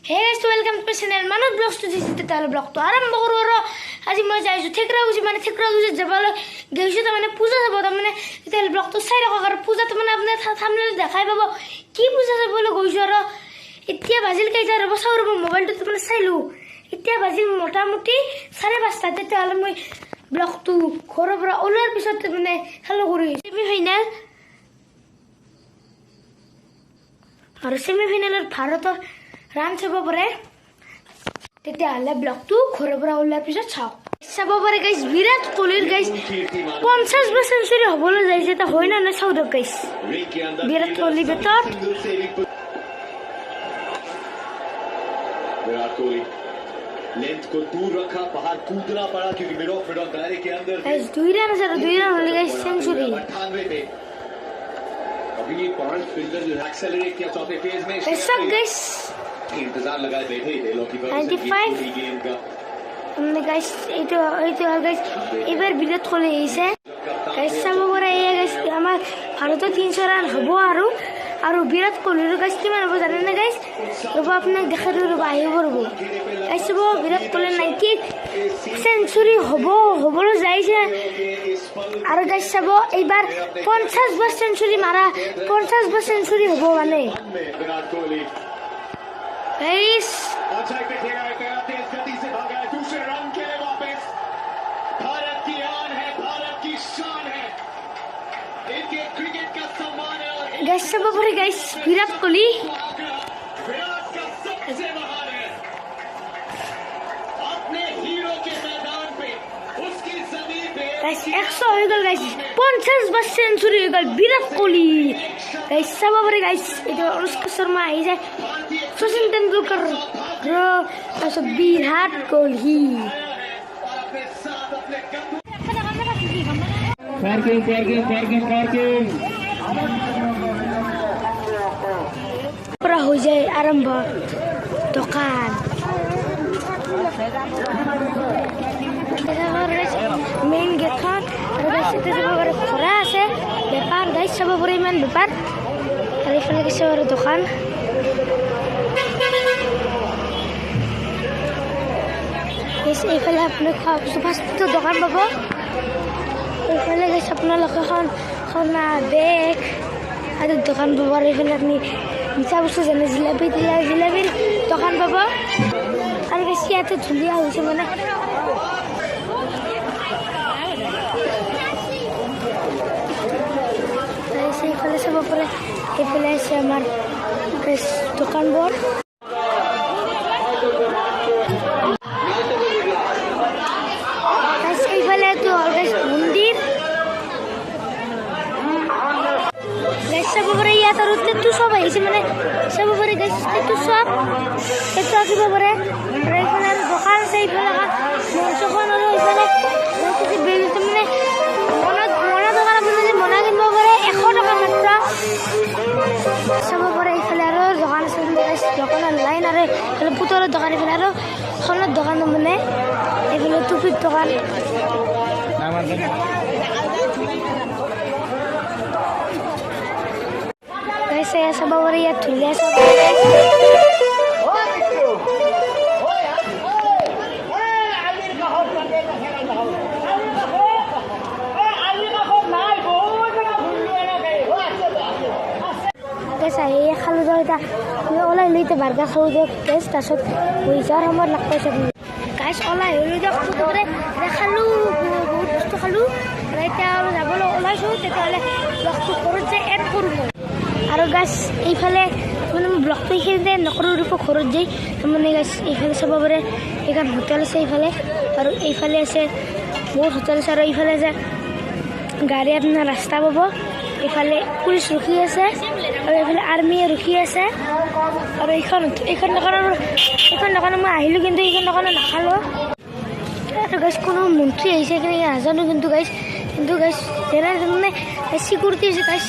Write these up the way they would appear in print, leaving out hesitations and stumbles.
Hey guys, welcome to my channel. Manu vlogs to this tale vlog to आरंभ करू रो आज মই যাইছো থেকৰা গুছি মানে থেকৰা গুছি যাবলৈ গৈছো তাৰ মানে পূজা যাব তাৰ মানে তেল ব্লগ তো চাই ৰাখক আৰু পূজা তো মানে আপুনি থামনেল দেখাই পাব কি পূজা যাবলৈ গৈছো আৰু এতিয়া বাজিল কেইটা ৰব চাও ৰব মোবাইলটো তো মানে চাইলো এতিয়া বাজিল মোটামুটি 5:30 তেতিয়ালে মই ব্লগ তো ঘৰৰ পৰা ওলোৱাৰ পিছত মানে হেল্ল কৰি সেমি ফাইনাল আৰু সেমি ফাইনালৰ ভাৰতৰ ৰান চাব পাৰে তেতিয়াহ'লে ব্লগটো ঘৰৰ পৰা ওলোৱাৰ পিছত চাওক চাব পাৰে গাইছ বিৰাট কোহলিৰ গাইছ 50 সেঞ্চুৰী হ'বলৈ যাইছে তা হয় না না চাও দক গাইছ বিৰাট কোহলি বেটত विराट कोहली लेंथ को दूर रखा बाहर कूदना पड़ा क्योंकि मिड ऑफ दायरे के अंदर गाइस 2 रन होली गाइस सेंचुरी 98 पे अभी 5 फील्डर जो एक्सेलरेट किया चौथे फेज में ऐसा गाइस इंतजार लगाए बैठे थे लोकी पर 95 गेम का हमने गाइस এইটো গাইস এবাৰ বিৰাট কোহলি আহিছে গাইস চাব পাৰে এই গাইস আমাৰ ভাৰতৰ 300 ৰান হ'ব আৰু বিৰাট কোহলিৰ গাইস কিমান হ'ব জানেন না গাইস ৰব আপোনাক দেখাই দিও ৰব আহিব ৰব গাইস চাব বিৰাট কোহলি 90 সেঞ্চুৰী হ'বলৈ যাইছে আৰু গাইস চাব এইবাৰ 50 সেঞ্চুৰী মাৰা 50 সেঞ্চুৰী হ'ব মানে विराट कोहली गाइस आउटसाइड पे खेला है तेज गति से भागा है दूसरे रन के लिए वापस भारत की आन है भारत की शान है इनके क्रिकेट का सम्मान है और गाइस सब पर गाइस विराट कोहली विराट का सबसे महान है अपने हीरो के मैदान पे उसकी जमीन पे गाइस 100 হৈ গল গাইস 50 সেঞ্চুৰী হৈ গল বিৰাট কোহলি গাইস सब पर गाइस এটা অনুষ্কা শর্মা আহি যায় सचिन तेंदुलकर also विराट कोहली पूरा हो जाए आरंभ दुकान मेन गेट खान खरा আছে বেপার গাইস সব পরে ইমান বেপার আর এখানে কিছু দোকান এইফালে আপুনি ফাৰ্ষ্ট দোকান পাব এইফালে গৈছে আপোনালোকে খনা বেগ আৰু দোকান পাব আৰু এইফালে আপুনি মিঠা বস্তু যেনে জিলাপিৰ দোকান পাব আৰু বেছি ইয়াতে ধুনীয়া হৈছে মানে এইফালে চাব পাৰে এইফালে আছে আমাৰ দোকানবোৰ মন্দির সব পরে ইয়াত আর তেতু সব আহিছে মানে সব পরে তেতু সব তেতু আঁকিব পাৰে আৰু এইফালে আৰু দোকান আছে এইফালে মঞ্চখন আৰু এইফালে মানে মনা দোকান আপুনি মনা কিনিব পাৰে 100 টকা মাত্ৰ চাব পাৰে এইফালে আৰু দোকান আছে দোকানৰ লাইন আৰু এইফালে পুতলৰ দোকান এইফালে আৰু খনৰ দোকান মানে এইফালে টুপিৰ দোকান saya sama waria tulis saya kalau kita oleh lihat barga saudara guys tasut wijar hamar lakpai sabi guys oleh lihat saudara kalau buat kalau mereka যাবলৈ ওলাইছো তেতিয়াহ'লে ব্লগটো ঘৰত যাই এড কৰোঁ আৰু গাইছ এইফালে মানে ব্লগটো এইখিনিতে নকৰোঁ ঘৰত যাই মানে গাইছ এইফালে চাব পাৰে এইখন হোটেল আছে এইফালে আছে বহুত হোটেল আছে আৰু এইফালে যে গাড়ী আপোনাৰ ৰাস্তা পাব এইফালে পুলিচ ৰখি আছে আৰু এইফালে আৰ্মিয়ে ৰখি আছে আৰু এইখন দোকানত মই আহিলোঁ কিন্তু এইখন দোকানত নাখালোঁ আৰু গাইছ কোনো মন্ত্ৰী আহিছে কি নাজানো কিন্তু গাইছ যেনে মানে চিকিউৰিটি আছে গাইছ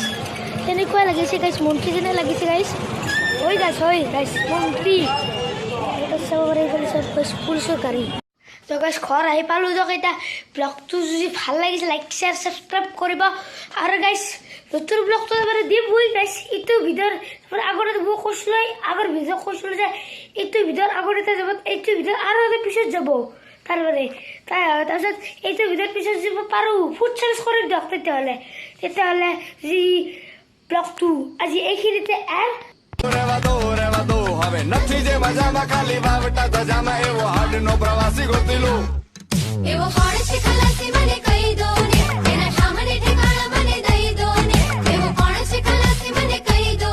তেনেকুৱা লাগিছে গাইছ মন্ত্ৰী যেনে লাগিছে গাইছ হয় গাইছ মন্ত্ৰী চাব পাৰে এইফালে পুলিচৰ গাড়ী তো গাইছ ঘৰ আহি পালোঁ দিয়ক এতিয়া ব্লগটো যদি ভাল লাগিছে লাইক শ্বেয়াৰ ছাবস্ক্ৰাইব কৰিব আৰু গাইছ নতুন ব্লগটো এবাৰে দিবই গাইছ এইটো ভিডিঅ'ৰ আগতে মই কৈছিলোঁ আগৰ ভিডিঅ' কৈছিলোঁ যে এইটো ভিডিঅ'ৰ আগত এটা যাব এইটো ভিডিঅ'ৰ আৰু এটা পিছত যাব তাৰপিছত এইটো ভিডিঅ'ৰ পিছত যাব পাৰোঁ ফুড চেঞ্জ কৰিম দিয়ক তেতিয়াহ'লে যি ব্লগটো আজি এইখিনিতে હવે નથી જે મજામાં ખાલી વાવટા ધજામાં એવો હાડનો પ્રવાસી ગોતીલું એવો